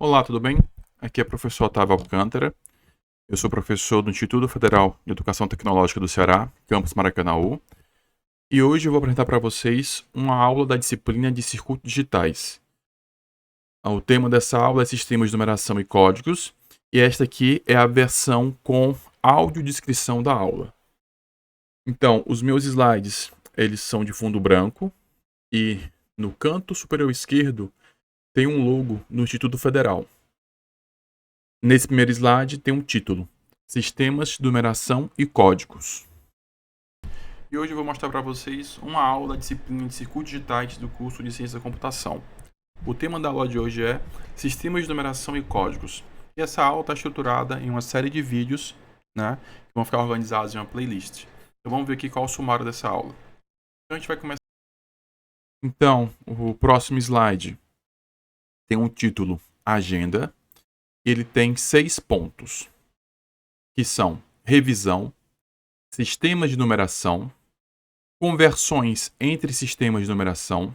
Olá, tudo bem? Aqui é o professor Otávio Alcântara. Eu sou professor do Instituto Federal de Educação Tecnológica do Ceará, campus Maracanaú. E hoje eu vou apresentar para vocês uma aula da disciplina de circuitos digitais. O tema dessa aula é sistemas de numeração e códigos. E esta aqui é a versão com audiodescrição da aula. Então, os meus slides, eles são de fundo branco. E no canto superior esquerdo tem um logo do Instituto Federal. Nesse primeiro slide tem um título: Sistemas de numeração e códigos. E hoje eu vou mostrar para vocês uma aula da disciplina de circuitos digitais do curso de Ciência da Computação. O tema da aula de hoje é Sistemas de numeração e códigos. E essa aula está estruturada em uma série de vídeos, que vão ficar organizados em uma playlist. Então vamos ver aqui qual é o sumário dessa aula. Então a gente vai começar. Então, o próximo slide tem um título: Agenda. Ele tem 6 pontos, que são revisão, sistemas de numeração, conversões entre sistemas de numeração,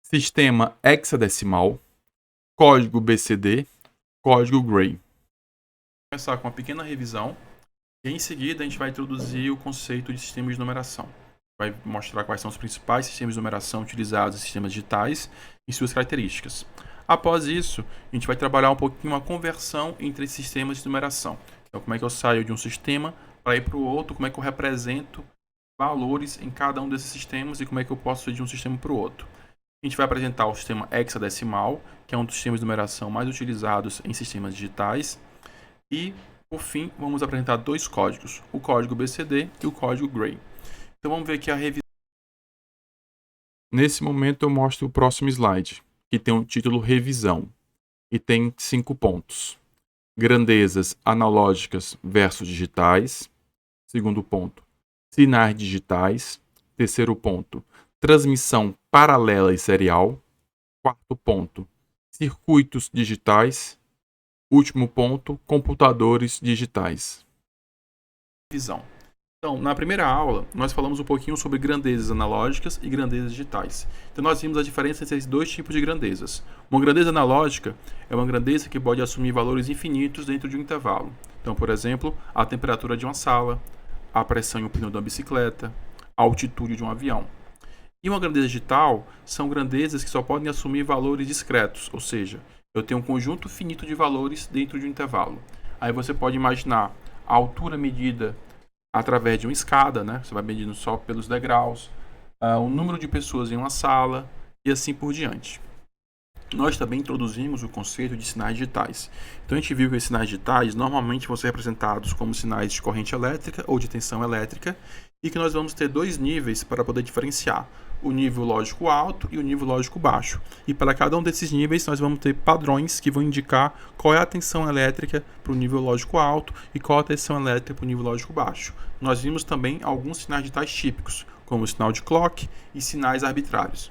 sistema hexadecimal, código BCD, código Gray. Vou começar com uma pequena revisão e em seguida a gente vai introduzir o conceito de sistemas de numeração. Vai mostrar quais são os principais sistemas de numeração utilizados em sistemas digitais e suas características. Após isso, a gente vai trabalhar um pouquinho a conversão entre sistemas de numeração. Então, como é que eu saio de um sistema para ir para o outro, como é que eu represento valores em cada um desses sistemas e como é que eu posso ir de um sistema para o outro. A gente vai apresentar o sistema hexadecimal, que é um dos sistemas de numeração mais utilizados em sistemas digitais. E, por fim, vamos apresentar 2 códigos, o código BCD e o código Gray. Então, vamos ver aqui a revisão. Nesse momento, eu mostro o próximo slide, que tem o título Revisão, e tem 5 pontos. Grandezas analógicas versus digitais. Segundo ponto, sinais digitais. Terceiro ponto, transmissão paralela e serial. Quarto ponto, circuitos digitais. Último ponto, computadores digitais. Revisão. Então, na primeira aula, nós falamos um pouquinho sobre grandezas analógicas e grandezas digitais. Então, nós vimos a diferença entre esses 2 tipos de grandezas. Uma grandeza analógica é uma grandeza que pode assumir valores infinitos dentro de um intervalo. Então, por exemplo, a temperatura de uma sala, a pressão em um pneu de uma bicicleta, a altitude de um avião. E uma grandeza digital são grandezas que só podem assumir valores discretos, ou seja, eu tenho um conjunto finito de valores dentro de um intervalo. Aí você pode imaginar a altura medida através de uma escada, você vai medindo só pelos degraus, o número de pessoas em uma sala e assim por diante. Nós também introduzimos o conceito de sinais digitais. Então a gente viu que os sinais digitais normalmente vão ser representados como sinais de corrente elétrica ou de tensão elétrica e que nós vamos ter 2 níveis para poder diferenciar, o nível lógico alto e o nível lógico baixo. E para cada um desses níveis nós vamos ter padrões que vão indicar qual é a tensão elétrica para o nível lógico alto e qual a tensão elétrica para o nível lógico baixo. Nós vimos também alguns sinais digitais típicos, como o sinal de clock e sinais arbitrários.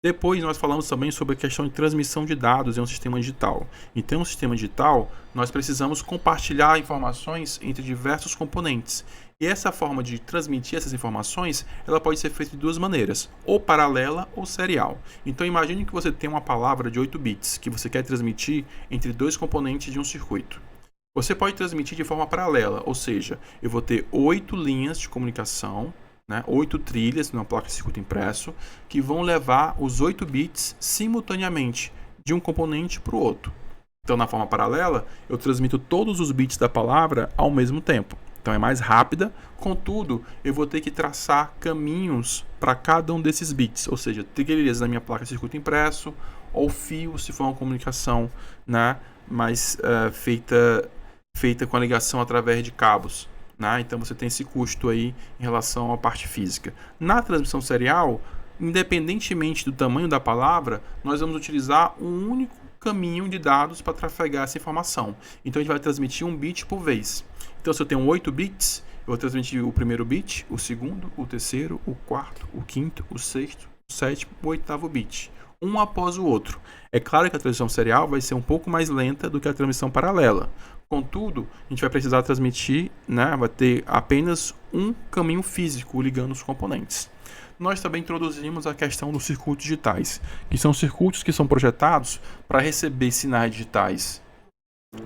Depois nós falamos também sobre a questão de transmissão de dados em um sistema digital. Então, em um sistema digital, nós precisamos compartilhar informações entre diversos componentes. E essa forma de transmitir essas informações, ela pode ser feita de 2 maneiras, ou paralela ou serial. Então, imagine que você tem uma palavra de 8 bits que você quer transmitir entre 2 componentes de um circuito. Você pode transmitir de forma paralela, ou seja, eu vou ter 8 linhas de comunicação, 8 trilhas numa placa de circuito impresso, que vão levar os 8 bits simultaneamente de um componente para o outro. Então, na forma paralela, eu transmito todos os bits da palavra ao mesmo tempo. Então, é mais rápida, contudo, eu vou ter que traçar caminhos para cada um desses bits, ou seja, trilhas na minha placa de circuito impresso, ou fios, se for uma comunicação mais feita com a ligação através de cabos. Então você tem esse custo aí em relação à parte física. Na transmissão serial, independentemente do tamanho da palavra, nós vamos utilizar um único caminho de dados para trafegar essa informação. Então a gente vai transmitir 1 bit por vez. Então se eu tenho 8 bits, eu vou transmitir o primeiro bit, o segundo, o terceiro, o quarto, o quinto, o sexto, o sétimo, o 8º bit. Um após o outro. É claro que a transmissão serial vai ser um pouco mais lenta do que a transmissão paralela. Contudo, a gente vai precisar transmitir, vai ter apenas um caminho físico ligando os componentes. nós também introduzimos a questão dos circuitos digitais, que são circuitos que são projetados para receber sinais digitais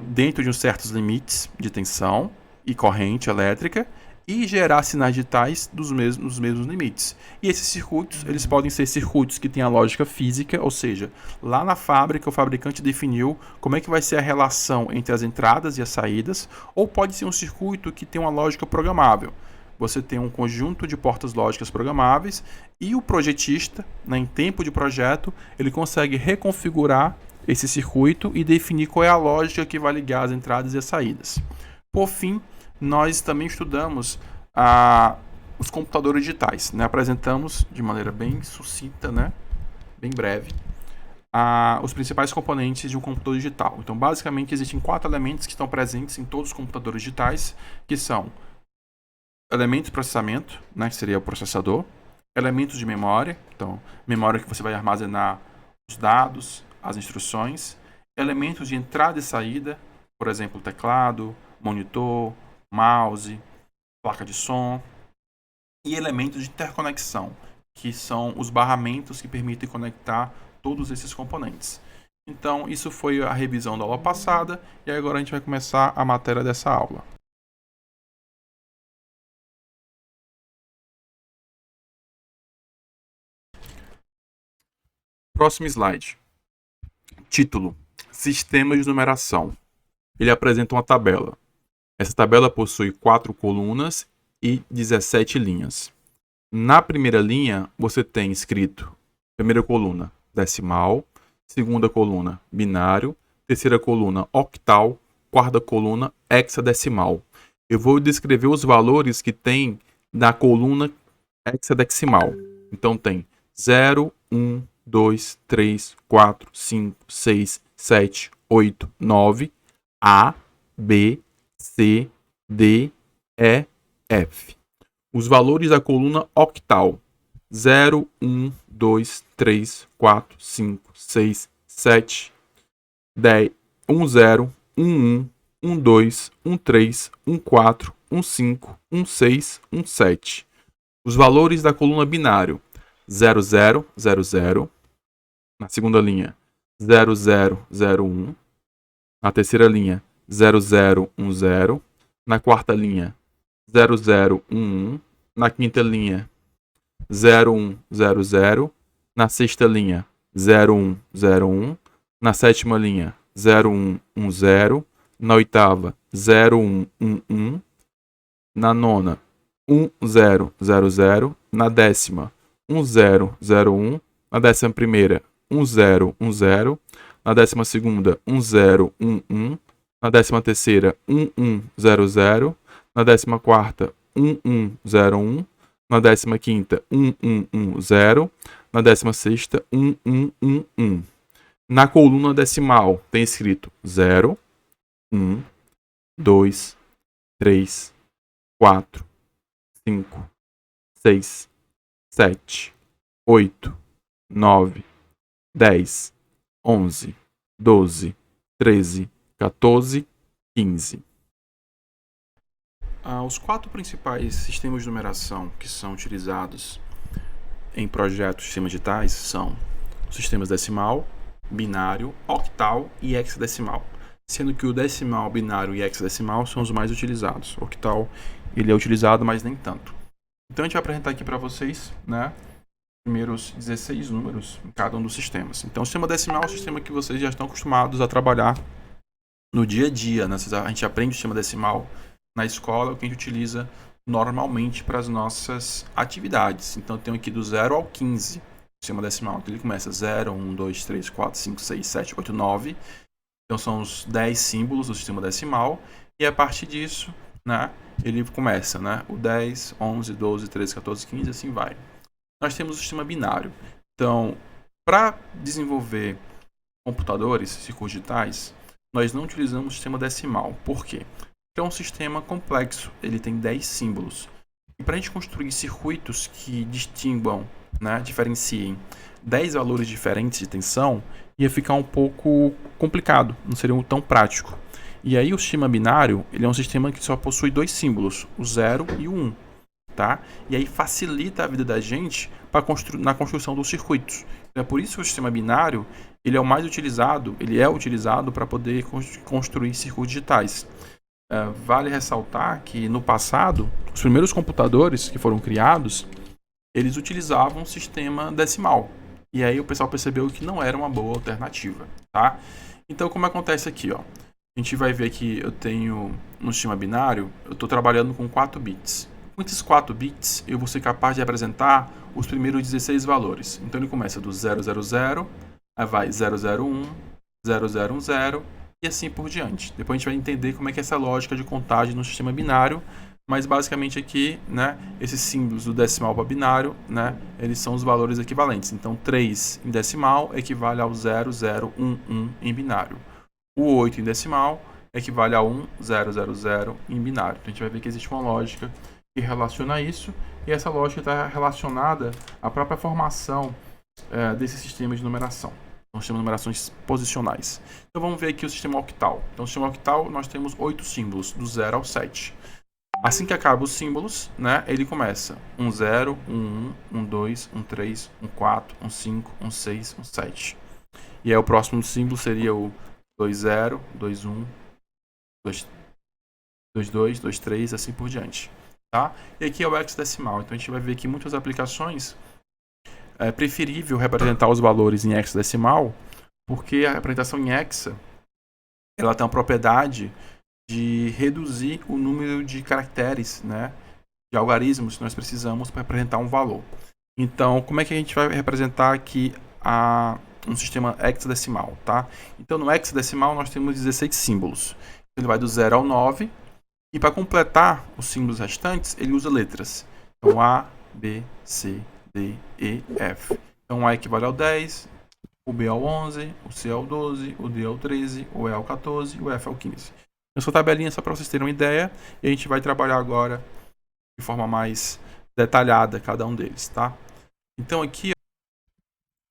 dentro de uns certos limites de tensão e corrente elétrica e gerar sinais digitais nos mesmos limites. E esses circuitos, eles podem ser circuitos que têm a lógica física, ou seja, lá na fábrica o fabricante definiu como é que vai ser a relação entre as entradas e as saídas, ou pode ser um circuito que tem uma lógica programável. Você tem um conjunto de portas lógicas programáveis e o projetista, em tempo de projeto, ele consegue reconfigurar esse circuito e definir qual é a lógica que vai ligar as entradas e as saídas. Por fim, nós também estudamos os computadores digitais. Apresentamos de maneira bem sucinta, bem breve, os principais componentes de um computador digital. Então, basicamente, existem 4 elementos que estão presentes em todos os computadores digitais, que são elementos de processamento, que seria o processador, elementos de memória, então, memória que você vai armazenar os dados, as instruções, elementos de entrada e saída, por exemplo, teclado, monitor, mouse, placa de som, e elementos de interconexão, que são os barramentos que permitem conectar todos esses componentes. Então, isso foi a revisão da aula passada, e agora a gente vai começar a matéria dessa aula. Próximo slide. Título: Sistema de numeração. Ele apresenta uma tabela. Essa tabela possui 4 colunas e 17 linhas. Na primeira linha, você tem escrito, primeira coluna, decimal, segunda coluna, binário, terceira coluna, octal, quarta coluna, hexadecimal. Eu vou descrever os valores que tem na coluna hexadecimal. Então tem 0, 1, 2, 3, 4, 5, 6, 7, 8, 9, A, B, C, D, E, F. Os valores da coluna octal: 0, 1, 2, 3, 4, 5, 6, 7, 10, 1, 0, 1, 1, 1, 2, 1, 3, 1, 4, 1, 5, 1, 6, 1, 7. Os valores da coluna binário: 0, 0, 0, 0. Na segunda linha, 0, 0, 0, 1. Na terceira linha, 0, 0, 1, 0. Na quarta linha, 0, 0, 1, 1. Na quinta linha, 0, 1, 0, 0. Na sexta linha, 0, 1, 0, 1. Na sétima linha, 0, 1, 1, 0. Na oitava, 0, 1, 1, 1. Na nona, 1, 0, 0, 0. Na décima, 1, 0, 0, 1. Na 11ª, 1, 0, 1, 0. Na 12ª, 1, 0, 1, 1. Na 13ª, 1, 1, 0, 0. Na 14ª, 1, 1, 0, 1. Na 15ª, 1, 1, 1, 0. Na 16ª, 1, 1, 1, 1. Na coluna decimal tem escrito 0, 1, 2, 3, 4, 5, 6, 7, 8, 9, 10, 11, 12, 13, 14, 15. Os 4 principais sistemas de numeração que são utilizados em projetos de sistemas digitais são os sistemas decimal, binário, octal e hexadecimal, sendo que o decimal, binário e hexadecimal são os mais utilizados. O octal ele é utilizado, mas nem tanto. Então a gente vai apresentar aqui para vocês, primeiros 16 números em cada um dos sistemas. Então o sistema decimal é um sistema que vocês já estão acostumados a trabalhar no dia a dia, A gente aprende o sistema decimal na escola, o que a gente utiliza normalmente para as nossas atividades. Então eu tenho aqui do 0 ao 15 o sistema decimal. Então ele começa 0, 1, 2, 3, 4, 5, 6, 7, 8, 9. Então são os 10 símbolos do sistema decimal. E a partir disso, ele começa, o 10, 11, 12, 13, 14, 15, assim vai. Nós temos o sistema binário. Então, para desenvolver computadores, circuitos digitais, nós não utilizamos o sistema decimal. Por quê? Porque é um sistema complexo, ele tem 10 símbolos. E para a gente construir circuitos que distinguam, diferenciem 10 valores diferentes de tensão, ia ficar um pouco complicado, não seria tão prático. E aí o sistema binário, ele é um sistema que só possui 2 símbolos, o 0 e o 1. tá? E aí facilita a vida da gente na construção dos circuitos. É por isso que o sistema binário ele é o mais utilizado, ele é utilizado para poder construir circuitos digitais. Vale ressaltar que no passado, os primeiros computadores que foram criados, eles utilizavam um sistema decimal. E aí o pessoal percebeu que não era uma boa alternativa, tá? Então, como acontece aqui, ó? A gente vai ver que eu tenho no sistema binário, eu estou trabalhando com 4 bits. Com esses 4 bits, eu vou ser capaz de representar os primeiros 16 valores. Então, ele começa do 000, aí vai 001, 0010 e assim por diante. Depois a gente vai entender como é que é essa lógica de contagem no sistema binário, mas basicamente aqui, né, esses símbolos do decimal para binário, né, eles são os valores equivalentes. Então, 3 em decimal equivale ao 0011 em binário. O 8 em decimal equivale a 1000 em binário. Então, a gente vai ver que existe uma lógica que relaciona isso, e essa lógica está relacionada à própria formação desse sistema de numeração. Nós temos numerações posicionais. Então vamos ver aqui o sistema octal. Então, no sistema octal nós temos 8 símbolos, do 0 ao 7. Assim que acaba os símbolos, né, ele começa 10, 11, 12, 13, 14, 15, 16, 17. E aí o próximo símbolo seria o 20, 21, 22, 23, assim por diante. Tá? E aqui é o hexadecimal. Então a gente vai ver que em muitas aplicações é preferível representar os valores em hexadecimal, porque a representação em hexa ela tem uma propriedade de reduzir o número de caracteres, né, de algarismos que nós precisamos para representar um valor. Então, como é que a gente vai representar aqui um sistema hexadecimal, tá? Então, no hexadecimal nós temos 16 símbolos. Ele vai do 0 ao 9, e para completar os símbolos restantes, ele usa letras. Então, A, B, C, D, E, F. Então, o A equivale ao 10, o B ao 11, o C ao 12, o D ao 13, o E ao 14 e o F ao 15. Essa tabelinha só para vocês terem uma ideia, e a gente vai trabalhar agora de forma mais detalhada cada um deles, tá? Então aqui,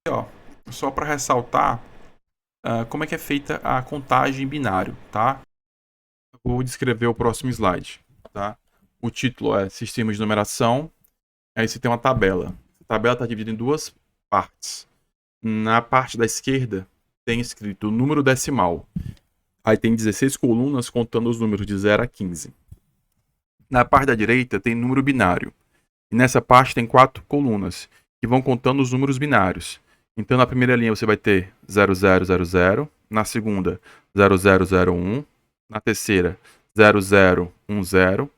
ó, só para ressaltar como é que é feita a contagem em binário, tá? Eu vou descrever o próximo slide, tá? O título é Sistema de Numeração, aí você tem uma tabela. A tabela está dividida em duas partes. Na parte da esquerda tem escrito o número decimal. Aí tem 16 colunas contando os números de 0 a 15. Na parte da direita tem número binário. E nessa parte tem 4 colunas que vão contando os números binários. Então na primeira linha você vai ter 0000, na segunda 0001, na terceira 0010,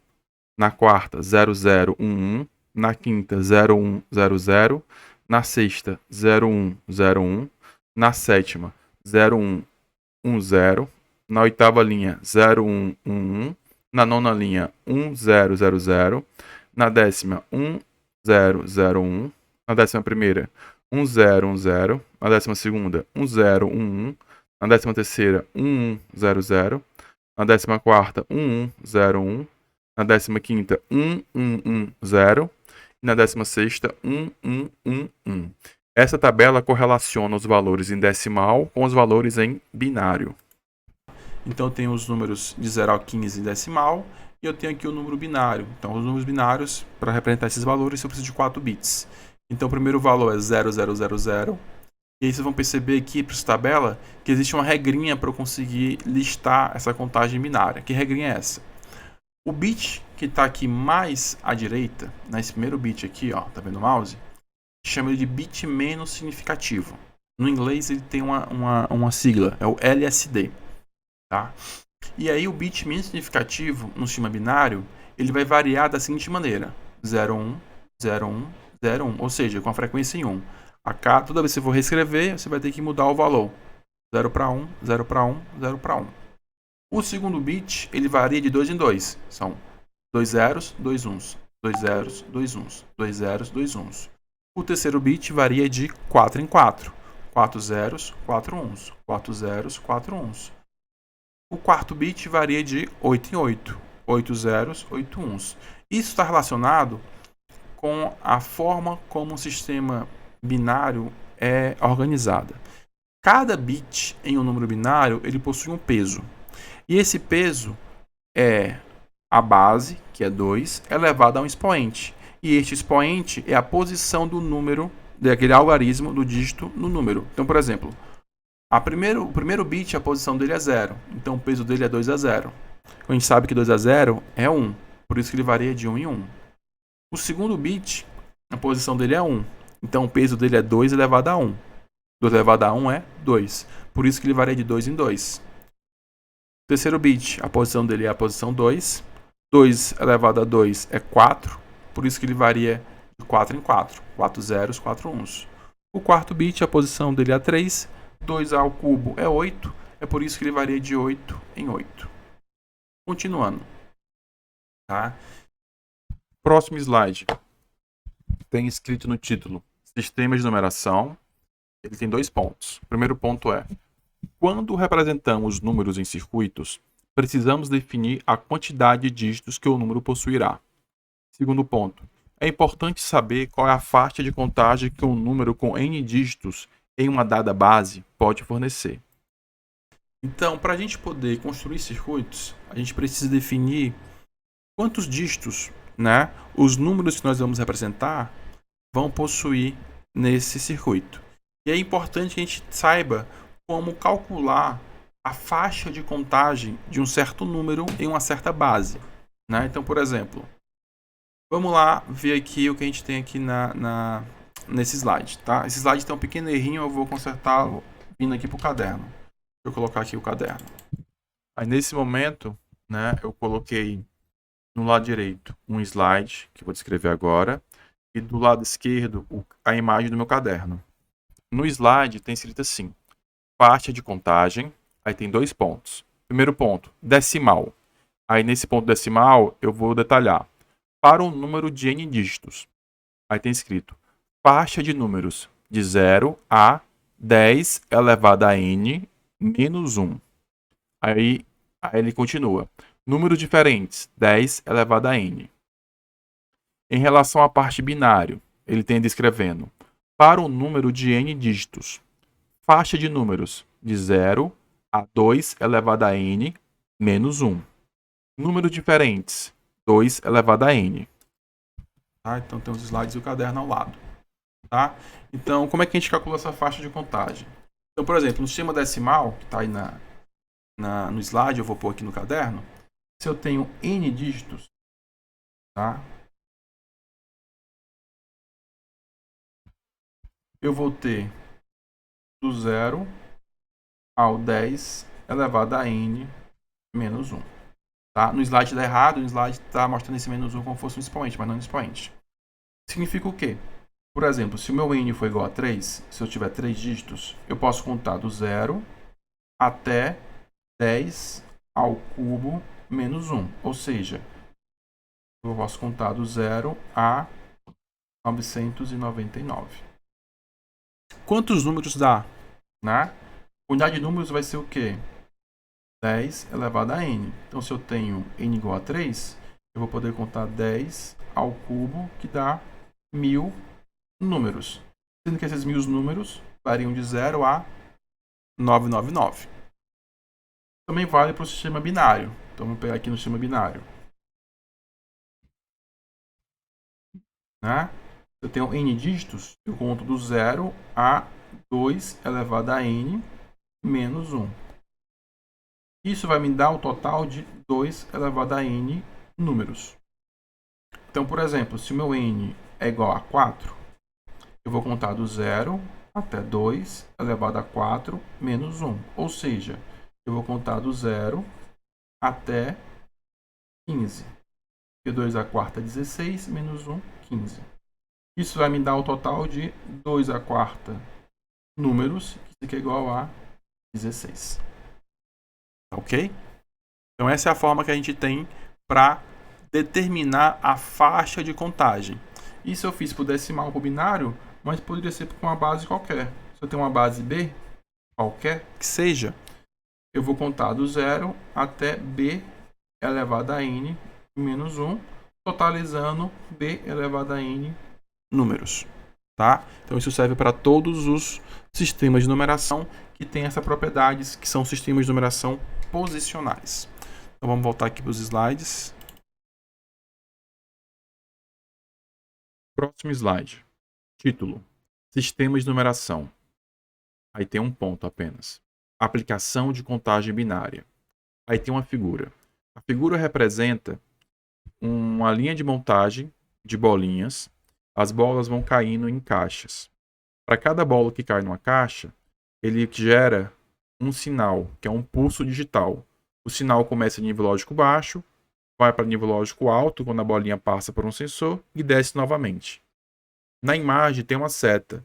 na quarta 0011, na quinta 0100, na sexta 0101, na sétima 0110, na oitava linha 0111, na nona linha 1000, na décima 1001, na décima primeira 1010, na décima segunda 1011, na décima terceira 1100, na décima quarta 1101, na décima quinta 1110 e na décima sexta 1111. Essa tabela correlaciona os valores em decimal com os valores em binário. Então eu tenho os números de 0 a 15 em decimal e eu tenho aqui o número binário. Então os números binários, para representar esses valores, eu preciso de 4 bits. Então o primeiro valor é 0000. E aí vocês vão perceber aqui para essa tabela que existe uma regrinha para eu conseguir listar essa contagem binária. Que regrinha é essa? O bit que está aqui mais à direita, nesse primeiro bit aqui, ó, tá vendo o mouse? Chama ele de bit menos significativo. No inglês ele tem uma sigla, é o LSD. Tá? E aí o bit menos significativo no sistema binário, ele vai variar da seguinte maneira: 01, 01, 01, ou seja, com a frequência em 1. Toda vez que você for reescrever, você vai ter que mudar o valor. 0 para 1, 0 para 1, 0 para 1. O segundo bit, ele varia de 2 em 2. São 2 zeros, 2 uns. 2 zeros, 2 uns. 2 zeros, 2 uns. O terceiro bit varia de 4 em 4. 4 zeros, 4 uns. 4 zeros, 4 uns. O quarto bit varia de 8 em 8. 8 zeros, 8 uns. Isso está relacionado com a forma como o sistema binário é organizado. Cada bit em um número binário ele possui um peso. E esse peso é a base, que é 2, elevada a um expoente. E este expoente é a posição do número, daquele algarismo do dígito no número. Então, por exemplo, o primeiro bit, a posição dele é 0. Então, o peso dele é 2 a 0. A gente sabe que 2 a 0 é 1. Por isso que ele varia de 1 em 1. O segundo bit, a posição dele é 1. Então, o peso dele é 2 elevado a 1. 2 elevado a 1 é 2. Por isso que ele varia de 2 em 2. O terceiro bit, a posição dele é a posição 2. 2 elevado a 2 é 4. Por isso que ele varia de 4 em 4. 4 zeros, 4 uns. O quarto bit, a posição dele é 3. 2 ao cubo é 8. É por isso que ele varia de 8 em 8. Continuando. Tá? Próximo slide. Tem escrito no título Sistema de numeração. Ele tem 2 pontos. O primeiro ponto é: quando representamos números em circuitos, precisamos definir a quantidade de dígitos que o número possuirá. Segundo ponto: é importante saber qual é a faixa de contagem que um número com n dígitos em uma dada base pode fornecer. Então, para a gente poder construir circuitos, a gente precisa definir quantos dígitos, os números que nós vamos representar vão possuir nesse circuito. E é importante que a gente saiba como calcular a faixa de contagem de um certo número em uma certa base. Então, por exemplo, vamos lá ver aqui o que a gente tem aqui nesse slide. Tá? Esse slide tem um pequeno errinho, eu vou consertá-lo vindo aqui para o caderno. Deixa eu colocar aqui o caderno. Aí, nesse momento, eu coloquei no lado direito um slide, que eu vou descrever agora, e do lado esquerdo a imagem do meu caderno. No slide tem escrito assim: faixa de contagem, aí tem 2 pontos. Primeiro ponto, decimal. Aí nesse ponto decimal eu vou detalhar. Para um número de n dígitos. Aí tem escrito faixa de números de 0 a 10 elevado a n menos 1. Aí ele continua. Números diferentes, 10 elevado a n. Em relação à parte binário, ele tem descrevendo para um número de n dígitos. Faixa de números de 0 a 2 elevado a n menos 1. Números diferentes, 2 elevado a n. Tá? Então tem os slides e o caderno ao lado. Tá? Então, como é que a gente calcula essa faixa de contagem? Então, por exemplo, no sistema decimal, que está aí no slide, eu vou pôr aqui no caderno, se eu tenho n dígitos, tá? Eu vou ter do 0 ao 10 elevado a n menos 1. Tá? No slide está errado, no slide está mostrando esse menos 1 como se fosse um expoente, mas não um expoente. Significa o quê? Por exemplo, se o meu n for igual a 3, se eu tiver 3 dígitos, eu posso contar do 0 até 10 ao cubo menos 1. Ou seja, eu posso contar do 0 a 999. Quantos números dá? A unidade de números vai ser o quê? 10 elevado a n. Então, se eu tenho n igual a 3, eu vou poder contar 10 ao cubo, que dá 1000 números. Sendo que esses 1000 números variam de 0 a 999. Também vale para o sistema binário. Então, vamos pegar aqui no sistema binário. Eu tenho n dígitos, eu conto do 0 a 2 elevado a n menos 1. Isso vai me dar o total de 2 elevado a n números. Então, por exemplo, se o meu n é igual a 4, eu vou contar do 0 até 2 elevado a 4 menos 1. Ou seja, eu vou contar do 0 até 15. Porque 2 a quarta é 16, menos 1, 15. Isso vai me dar o total de 2 a quarta números, que é igual a 16. Ok? Então, essa é a forma que a gente tem para determinar a faixa de contagem. Isso eu fiz para o decimal, para o binário, mas poderia ser com uma base qualquer. Se eu tenho uma base B, qualquer que seja, eu vou contar do 0 até B elevado a n menos 1, totalizando B elevado a n números. Tá? Então, isso serve para todos os sistemas de numeração que têm essa propriedade, que são sistemas de numeração posicionais. Então, vamos voltar aqui para os slides. Próximo slide. Título: Sistemas de numeração. Aí tem um ponto apenas. Aplicação de contagem binária. Aí tem uma figura. A figura representa uma linha de montagem de bolinhas. As bolas vão caindo em caixas. Para cada bola que cai numa caixa, ele gera um sinal, que é um pulso digital. O sinal começa em nível lógico baixo, vai para nível lógico alto quando a bolinha passa por um sensor e desce novamente. Na imagem tem uma seta.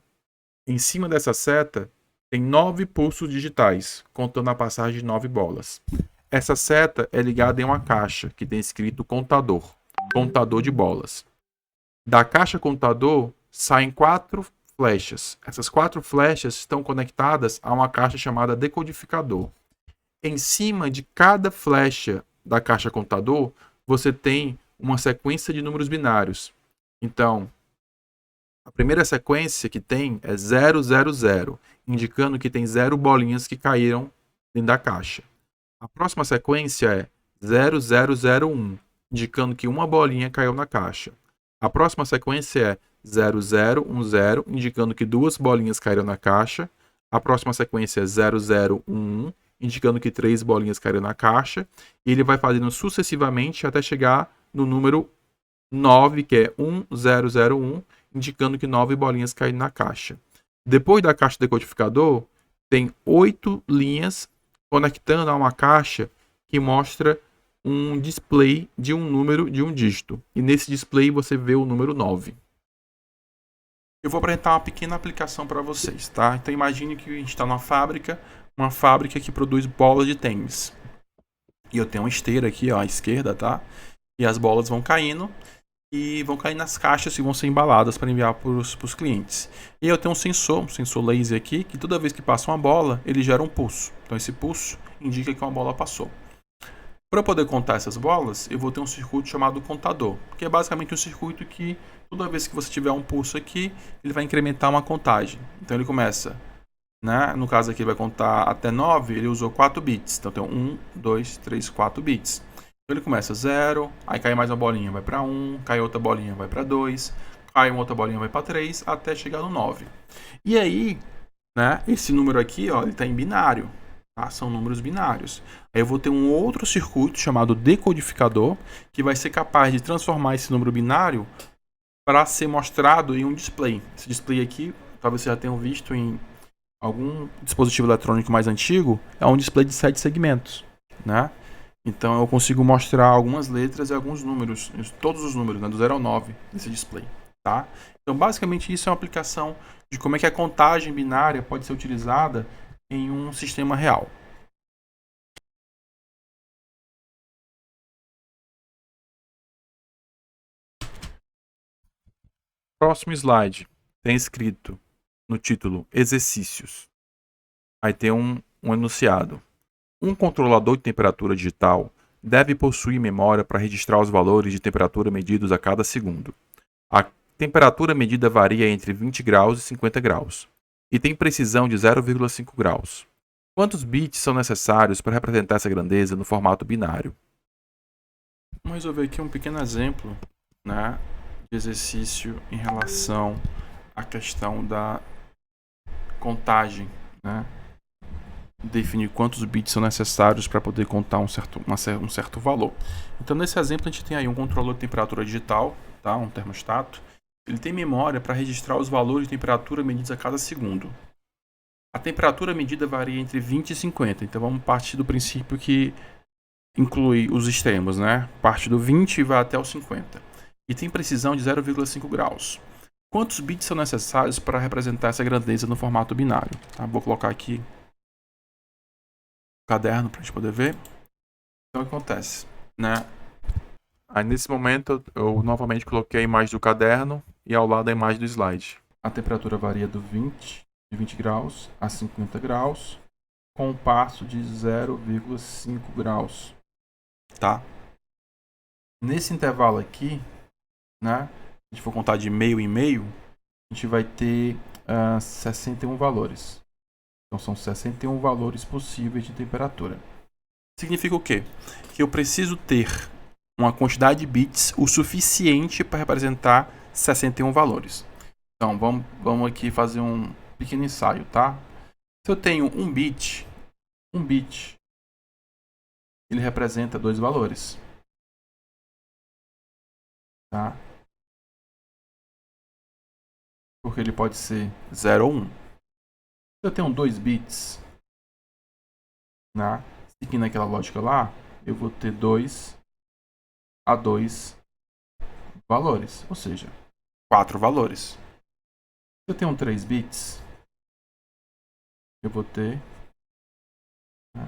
Em cima dessa seta tem 9 pulsos digitais, contando a passagem de 9 bolas. Essa seta é ligada em uma caixa que tem escrito contador, contador de bolas. Da caixa contador saem 4 flechas. Essas 4 flechas estão conectadas a uma caixa chamada decodificador. Em cima de cada flecha da caixa contador, você tem uma sequência de números binários. Então, a primeira sequência que tem é 000, indicando que tem 0 bolinhas que caíram dentro da caixa. A próxima sequência é 0001, indicando que uma bolinha caiu na caixa. A próxima sequência é 0010, indicando que 2 bolinhas caíram na caixa. A próxima sequência é 0011, indicando que 3 bolinhas caíram na caixa. E ele vai fazendo sucessivamente até chegar no número 9, que é 1001, indicando que 9 bolinhas caíram na caixa. Depois da caixa decodificador, tem 8 linhas conectando a uma caixa que mostra um display de um número de um dígito. E nesse display você vê o número 9. Eu vou apresentar uma pequena aplicação para vocês, tá? Então imagine que a gente está numa fábrica, uma fábrica que produz bolas de tênis. E eu tenho uma esteira aqui, ó, à esquerda, tá? E as bolas vão caindo e vão cair nas caixas e vão ser embaladas para enviar para os clientes. E eu tenho um sensor laser aqui, que toda vez que passa uma bola, ele gera um pulso. Então esse pulso indica que uma bola passou. Para eu poder contar essas bolas, eu vou ter um circuito chamado contador, que é basicamente um circuito que toda vez que você tiver um pulso aqui, ele vai incrementar uma contagem. Então ele começa, né? No caso aqui ele vai contar até 9, ele usou 4 bits. Então tem 1, 2, 3, 4 bits. Então ele começa 0, aí cai mais uma bolinha, vai para 1, cai outra bolinha, vai para 2, cai uma outra bolinha, vai para 3, até chegar no 9. E aí, né, esse número aqui, ó, ele está em binário, tá? São números binários. Aí eu vou ter um outro circuito chamado decodificador, que vai ser capaz de transformar esse número binário para ser mostrado em um display. Esse display aqui, talvez vocês já tenham visto em algum dispositivo eletrônico mais antigo, é um display de 7 segmentos, né? Então eu consigo mostrar algumas letras e alguns números, todos os números, né, do 0 ao 9 nesse display, tá? Então basicamente isso é uma aplicação de como é que a contagem binária pode ser utilizada em um sistema real. Próximo slide tem escrito no título exercícios. Aí tem um enunciado. Um controlador de temperatura digital deve possuir memória para registrar os valores de temperatura medidos a cada segundo. A temperatura medida varia entre 20 graus e 50 graus e tem precisão de 0,5 graus. Quantos bits são necessários para representar essa grandeza no formato binário? Vamos resolver aqui um pequeno exemplo, né, de exercício em relação à questão da contagem, né? Definir quantos bits são necessários para poder contar um certo valor. Então, nesse exemplo, a gente tem aí um controlador de temperatura digital, tá? Um termostato. Ele tem memória para registrar os valores de temperatura medidos a cada segundo. A temperatura medida varia entre 20 e 50. Então, vamos partir do princípio que inclui os extremos, né? Parte do 20 e vai até o 50. E tem precisão de 0,5 graus. Quantos bits são necessários para representar essa grandeza no formato binário? Tá? Vou colocar aqui caderno para a gente poder ver. Então o que acontece, né? Aí nesse momento eu novamente coloquei a imagem do caderno e ao lado a imagem do slide. A temperatura varia de 20 graus a 50 graus com um passo de 0,5 graus, tá? Nesse intervalo aqui, né? Se a gente for contar de meio em meio, a gente vai ter 61 valores. Então são 61 valores possíveis de temperatura. Significa o quê? Que eu preciso ter uma quantidade de bits o suficiente para representar 61 valores. Então, vamos aqui fazer um pequeno ensaio, tá? Se eu tenho um bit, ele representa 2 valores, tá? Porque ele pode ser 0 ou 1. Se eu tenho 2 bits, né? Seguindo aquela lógica lá, eu vou ter 2 a 2 valores, ou seja, 4 valores. Se eu tenho 3 bits, eu vou ter, né,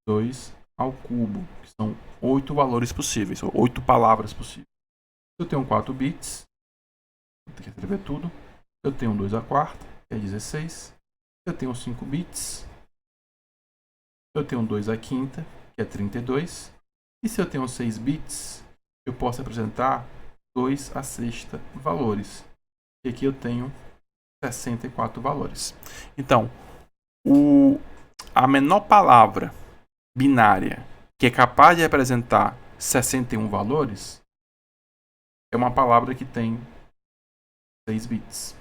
2 ao cubo, que são 8 valores possíveis, ou 8 palavras possíveis. Se eu tenho 4 bits, vou ter que escrever tudo. Eu tenho 2 à quarta, que é 16. Se eu tenho 5 bits, eu tenho 2 à quinta, que é 32. E se eu tenho 6 bits, eu posso representar 2 à sexta valores. E aqui eu tenho 64 valores. Então, a menor palavra binária que é capaz de representar 61 valores é uma palavra que tem 6 bits.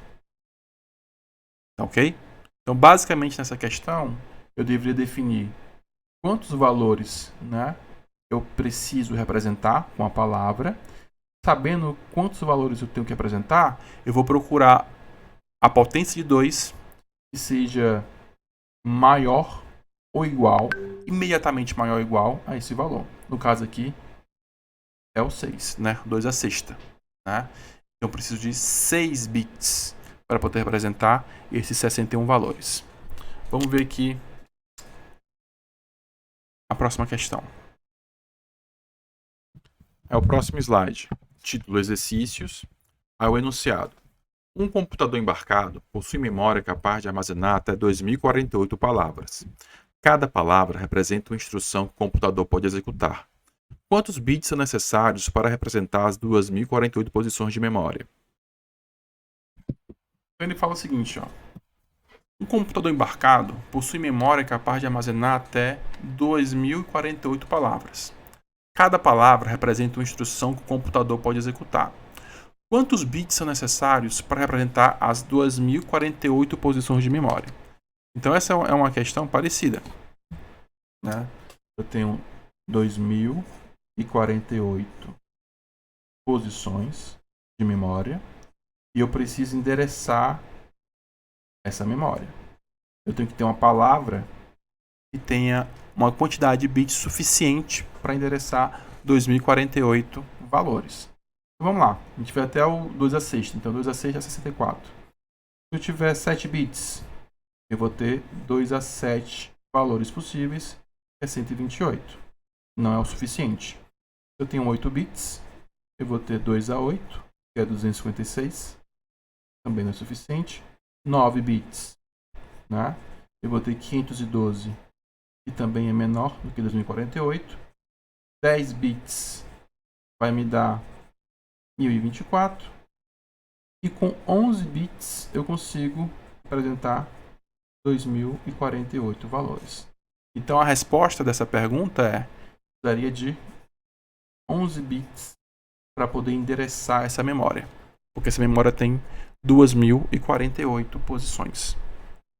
Ok? Então, basicamente, nessa questão, eu deveria definir quantos valores, né, eu preciso representar com a palavra. Sabendo quantos valores eu tenho que representar, eu vou procurar a potência de 2 que seja maior ou igual, imediatamente maior ou igual a esse valor. No caso aqui, é o 6, né? 2 à sexta. Né? Então, eu preciso de 6 bits para poder representar esses 61 valores. Vamos ver aqui a próxima questão. É o próximo slide. Título: Exercícios. Aí o enunciado. Um computador embarcado possui memória capaz de armazenar até 2048 palavras. Cada palavra representa uma instrução que o computador pode executar. Quantos bits são necessários para representar as 2048 posições de memória? Então ele fala o seguinte, ó. Um computador embarcado possui memória capaz de armazenar até 2048 palavras. Cada palavra representa uma instrução que o computador pode executar. Quantos bits são necessários para representar as 2048 posições de memória? Então essa é uma questão parecida. Né? Eu tenho 2048 posições de memória e eu preciso endereçar essa memória. Eu tenho que ter uma palavra que tenha uma quantidade de bits suficiente para endereçar 2048 valores. Então, vamos lá, a gente vai até o 2 a sexta, então 2 a sexta é 64. Se eu tiver 7 bits, eu vou ter 2 a 7 valores possíveis, que é 128. Não é o suficiente. Se eu tenho 8 bits, eu vou ter 2 a 8, que é 256. Também não é suficiente. 9 bits, né? Eu vou ter 512, que também é menor do que 2048. 10 bits vai me dar 1024. E com 11 bits eu consigo apresentar 2048 valores. Então a resposta dessa pergunta é: precisaria de 11 bits para poder endereçar essa memória, porque essa memória tem 2048 posições.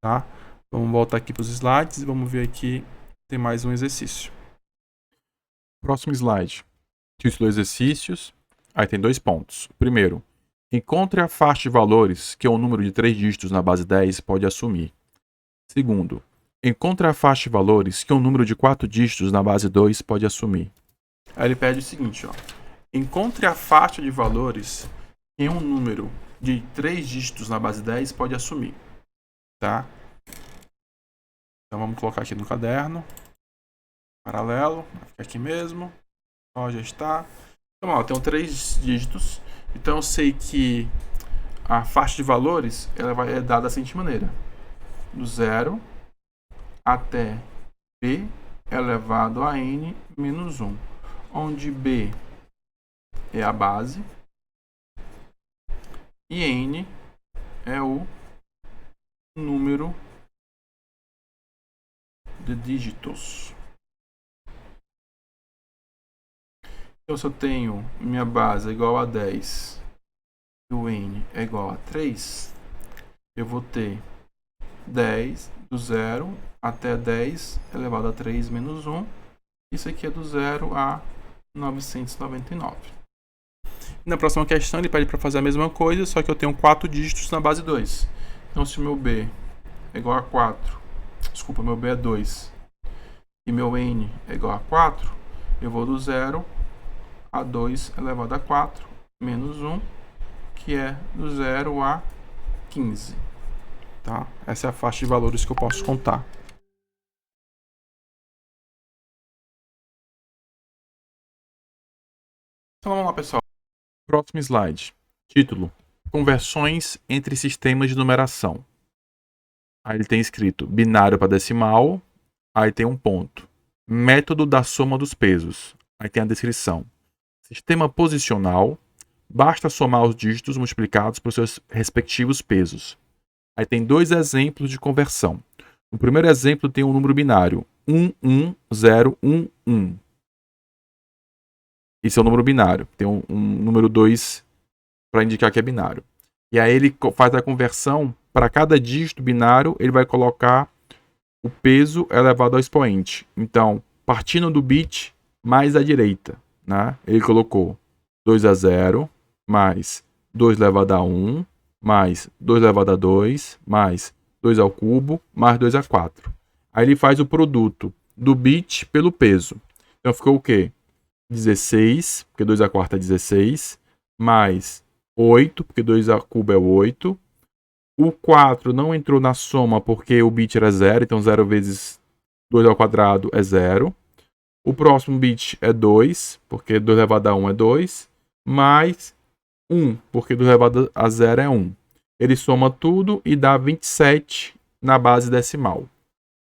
Tá? Vamos voltar aqui para os slides e vamos ver aqui, tem mais um exercício. Próximo slide. Título: Exercícios. Aí tem 2 pontos. Primeiro, encontre a faixa de valores que um número de 3 dígitos na base 10 pode assumir. Segundo, encontre a faixa de valores que um número de 4 dígitos na base 2 pode assumir. Aí ele pede o seguinte, ó. Encontre a faixa de valores que um número de 3 dígitos na base 10 pode assumir. Tá? Então vamos colocar aqui no caderno. Paralelo, vai ficar aqui mesmo. Ó, já está. Então, ó, eu tenho 3 dígitos. Então eu sei que a faixa de valores ela é dada da seguinte maneira: do 0 até b elevado a n menos 1, onde b é a base e n é o número de dígitos. Então, se eu tenho minha base igual a 10 o n é igual a 3, eu vou ter 10 do 0 até 10 elevado a 3 menos 1. Isso aqui é do 0 a 999. Na próxima questão, ele pede para fazer a mesma coisa, só que eu tenho 4 dígitos na base 2. Então, se o meu b é igual a 4, desculpa, meu b é 2, e meu n é igual a 4, eu vou do 0 a 2 elevado a 4 menos 1, que é do 0 a 15. Tá? Essa é a faixa de valores que eu posso contar. Então vamos lá, pessoal. Próximo slide. Título: Conversões entre sistemas de numeração. Aí ele tem escrito binário para decimal. Aí tem um ponto. Método da soma dos pesos. Aí tem a descrição. Sistema posicional. Basta somar os dígitos multiplicados por seus respectivos pesos. Aí tem 2 exemplos de conversão. No primeiro exemplo tem um número binário 11011. Isso é um número binário. Tem um número 2 para indicar que é binário. E aí ele faz a conversão. Para cada dígito binário, ele vai colocar o peso elevado ao expoente. Então, partindo do bit mais à direita, né? Ele colocou 2 a 0, mais 2 elevado a 1, mais 2 elevado a 2, mais 2 ao cubo, mais 2 a 4. Aí ele faz o produto do bit pelo peso. Então ficou o quê? 16, porque 2 a 4 é 16, mais 8, porque 2 a cubo é 8. O 4 não entrou na soma porque o bit era 0, então 0 vezes 2 ao quadrado é 0. O próximo bit é 2, porque 2 elevado a 1 é 2, mais 1, porque 2 elevado a 0 é 1. Ele soma tudo e dá 27 na base decimal.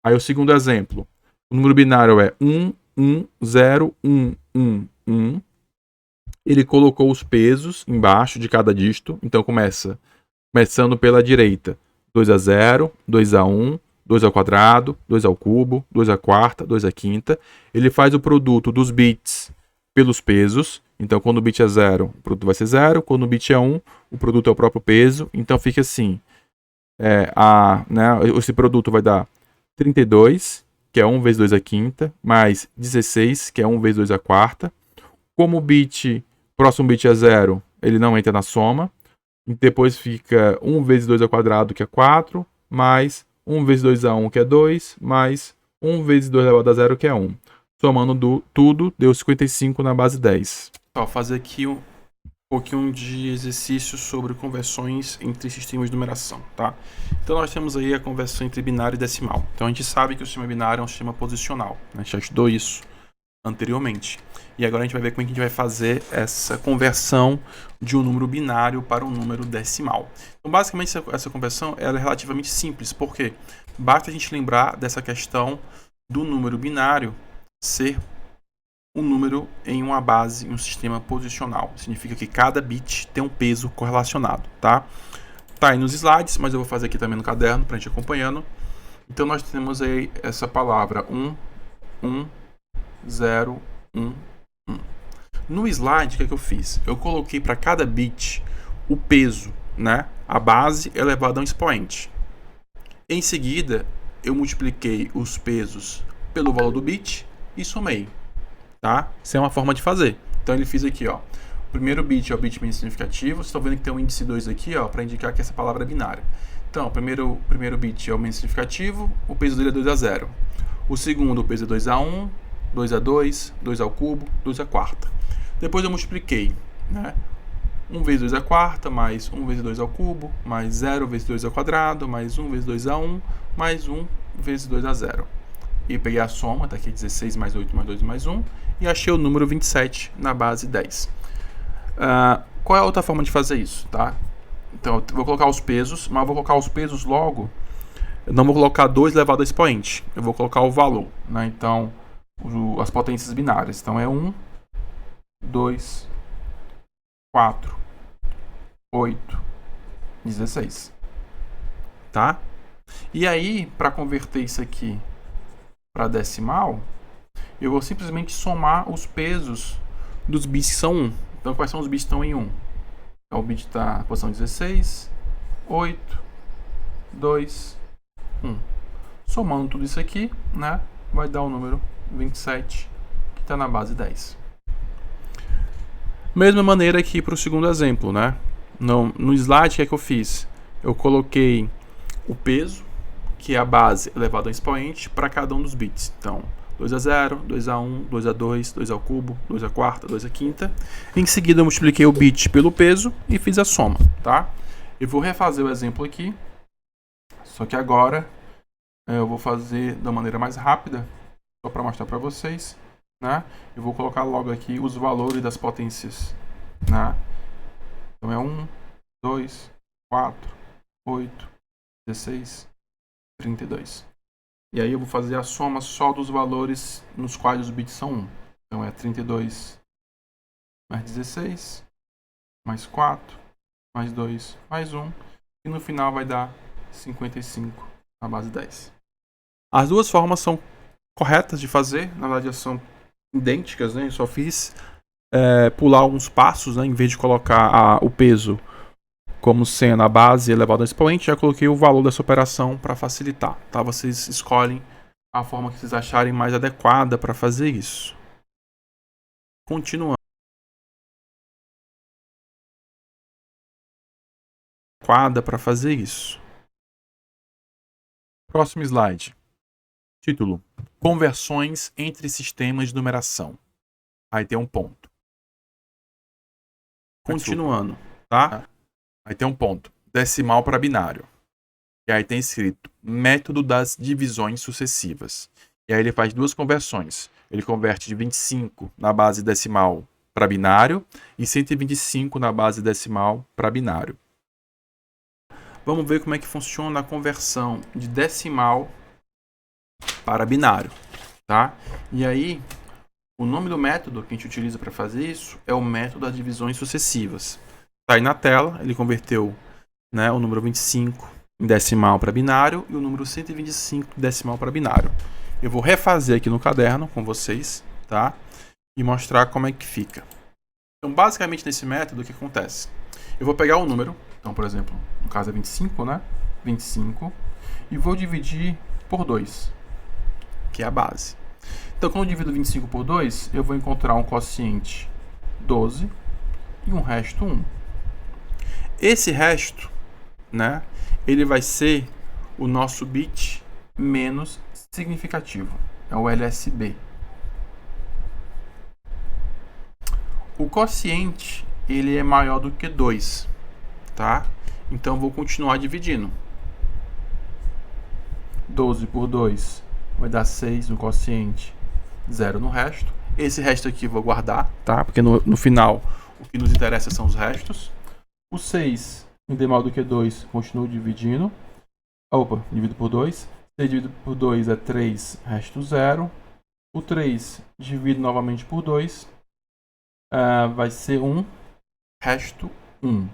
Aí o segundo exemplo, o número binário é 1101111. Ele colocou os pesos embaixo de cada dígito, então começando pela direita, 2 a 0, 2 a 1, 2 ao quadrado, 2 ao cubo, 2 à quarta, 2 à quinta. Ele faz o produto dos bits pelos pesos. Então, quando o bit é 0, o produto vai ser 0. Quando o bit é 1, o produto é o próprio peso. Então, fica assim. Esse produto vai dar 32, que é 1 vezes 2 à quinta, mais 16, que é 1 vezes 2 à quarta. Como o próximo bit é 0, ele não entra na soma. E depois fica 1 vezes 2 ao quadrado, que é 4, mais 1 vezes 2 a 1, que é 2, mais 1 vezes 2 elevado a 0, que é 1. Somando tudo, deu 55 na base 10. Vou fazer aqui um pouquinho de exercício sobre conversões entre sistemas de numeração, tá? Então nós temos aí a conversão entre binário e decimal. Então a gente sabe que o sistema binário é um sistema posicional, né? A gente já estudou isso anteriormente. E agora a gente vai ver como é que a gente vai fazer essa conversão de um número binário para um número decimal. Então, basicamente, essa conversão ela é relativamente simples, porque basta a gente lembrar dessa questão do número binário ser um número em uma base, em um sistema posicional. Significa que cada bit tem um peso correlacionado, tá? Tá aí nos slides, mas eu vou fazer aqui também no caderno para a gente ir acompanhando. Então, nós temos aí essa palavra 1, 1, 0, 1, 1. No slide, o que é que eu fiz? Eu coloquei para cada bit o peso, né? A base elevada a um expoente. Em seguida, eu multipliquei os pesos pelo valor do bit e somei, tá? Isso é uma forma de fazer. Então ele fez aqui, ó. O primeiro bit é o bit menos significativo. Vocês estão vendo que tem um índice 2 aqui, ó, para indicar que essa palavra é binária. Então, o primeiro bit é o menos significativo, o peso dele é 2 a 0. O segundo, o peso é 2 a 1, 2 a 2, 2 ao cubo, 2 à quarta. Depois eu multipliquei, né? 1 vezes 2 à quarta, mais 1 vezes 2 ao cubo, mais 0 vezes 2 ao quadrado, mais 1 vezes 2 a 1, mais 1 vezes 2 a 0. E peguei a soma, tá aqui 16 mais 8 mais 2 mais 1, e achei o número 27 na base 10. Qual é a outra forma de fazer isso, tá? Então, eu vou colocar os pesos, mas eu vou colocar os pesos logo. Eu não vou colocar 2 elevado a expoente, eu vou colocar o valor, né? Então, as potências binárias. Então, é 1, 2, 4, 8, 16. Tá? E aí, para converter isso aqui para decimal, eu vou simplesmente somar os pesos dos bits que são 1. Então, quais são os bits que estão em 1? Então o bit está na posição 16, 8, 2, 1. Somando tudo isso aqui, né, vai dar o número 27, que está na base 10. Mesma maneira aqui para o segundo exemplo, né? No slide, o que é que eu fiz? Eu coloquei o peso, que é a base elevado ao expoente, para cada um dos bits. Então, 2 a 0, 2 a 1, 2 a 2, 2 ao cubo, 2 a quarta, 2 a quinta. Em seguida, eu multipliquei o bit pelo peso e fiz a soma, tá? Eu vou refazer o exemplo aqui, só que agora eu vou fazer da maneira mais rápida, só para mostrar para vocês, né? Eu vou colocar logo aqui os valores das potências, né? Então é 1, 2, 4, 8, 16, 32. E aí eu vou fazer a soma só dos valores nos quais os bits são 1. Então é 32 mais 16, mais 4, mais 2, mais 1. E no final vai dar 55 na base 10. As duas formas são corretas de fazer. Na verdade, elas são idênticas, né? Eu só fiz pular alguns passos, né? Em vez de colocar o peso como sendo a base elevada ao expoente, já coloquei o valor dessa operação para facilitar, tá? Vocês escolhem a forma que vocês acharem mais adequada para fazer isso. Continuando. Para fazer isso. Próximo slide. Título: Conversões entre sistemas de numeração. Aí tem um ponto. Continuando, tá? Aí tem um ponto. Decimal para binário. E aí tem escrito método das divisões sucessivas. E aí ele faz duas conversões. Ele converte de 25 na base decimal para binário e 125 na base decimal para binário. Vamos ver como é que funciona a conversão de decimal para binário, tá? E aí, o nome do método que a gente utiliza para fazer isso é o método das divisões sucessivas. Tá aí na tela, ele converteu, né, o número 25 em decimal para binário e o número 125 em decimal para binário. Eu vou refazer aqui no caderno com vocês, tá? E mostrar como é que fica. Então, basicamente, nesse método, o que acontece? Eu vou pegar o número, então, por exemplo, no caso é 25, né? 25, e vou dividir por 2, que é a base. Então, quando eu divido 25 por 2, eu vou encontrar um quociente 12 e um resto 1. Esse resto, né, ele vai ser o nosso bit menos significativo, é o LSB. O quociente, ele é maior do que 2, tá? Então, vou continuar dividindo. 12 por 2 vai dar 6 no quociente, 0 no resto. Esse resto aqui eu vou guardar, tá? Porque no final, o que nos interessa são os restos. O 6, em D maior do que 2, continuo dividindo. Opa, divido por 2. 6 dividido por 2 é 3, resto 0. O 3 divido novamente por 2. Vai ser 1, resto 1.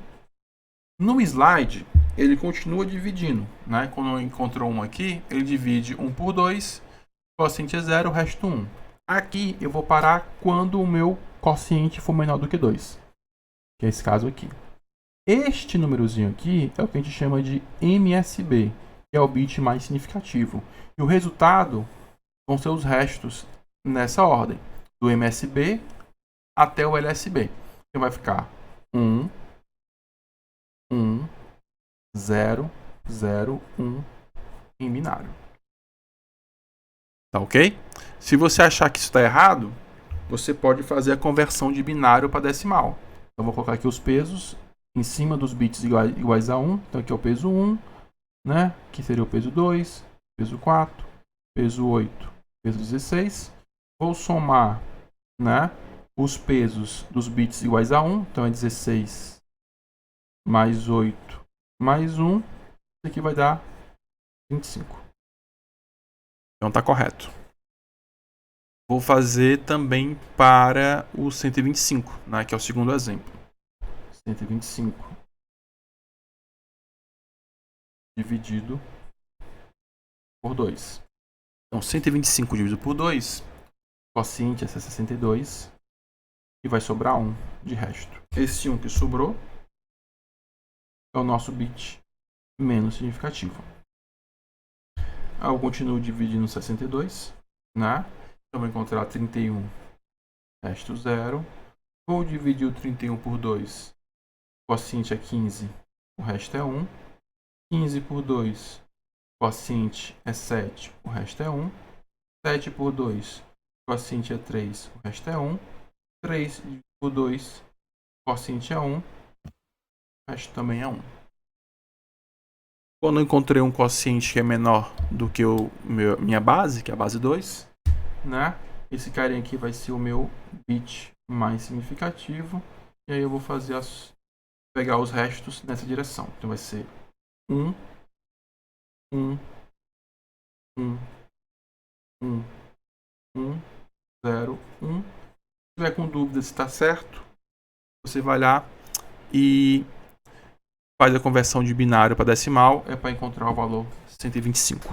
No slide, ele continua dividindo, né? Quando encontrou 1 aqui, ele divide 1 por 2, quociente é 0, resto 1. Aqui eu vou parar quando o meu quociente for menor do que 2, que é esse caso aqui. Este númerozinho aqui é o que a gente chama de MSB, que é o bit mais significativo. E o resultado vão ser os restos nessa ordem, do MSB até o LSB. Então vai ficar 1, 1, 0, 0, 1 em binário. Tá ok? Se você achar que isso está errado, você pode fazer a conversão de binário para decimal. Então vou colocar aqui os pesos em cima dos bits iguais a 1. Então aqui é o peso 1, né? Aqui seria o peso 2, peso 4, peso 8, peso 16. Vou somar, né, os pesos dos bits iguais a 1. Então é 16 mais 8 mais 1. Isso aqui vai dar 25. Então tá correto. Vou fazer também para o 125, né, que é o segundo exemplo. 125 dividido por 2. Então, 125 dividido por 2, o quociente é 62 e vai sobrar 1 de resto. Esse 1 que sobrou, é o nosso bit menos significativo. Eu continuo dividindo 62, né? Então, vou encontrar 31, resto 0. Vou dividir o 31 por 2. O quociente é 15, o resto é 1. 15 por 2, o quociente é 7, o resto é 1. 7 por 2, o quociente é 3, o resto é 1. 3 por 2, o quociente é 1, o resto também é 1. Quando eu encontrei um quociente que é menor do que minha base, que é a base 2, né? Esse carinha aqui vai ser o meu bit mais significativo. E aí eu vou pegar os restos nessa direção. Então vai ser 1, 1, 1, 1, 1, 0, 1. Se tiver com dúvida se está certo, você vai lá e faz a conversão de binário para decimal, é para encontrar o valor 125.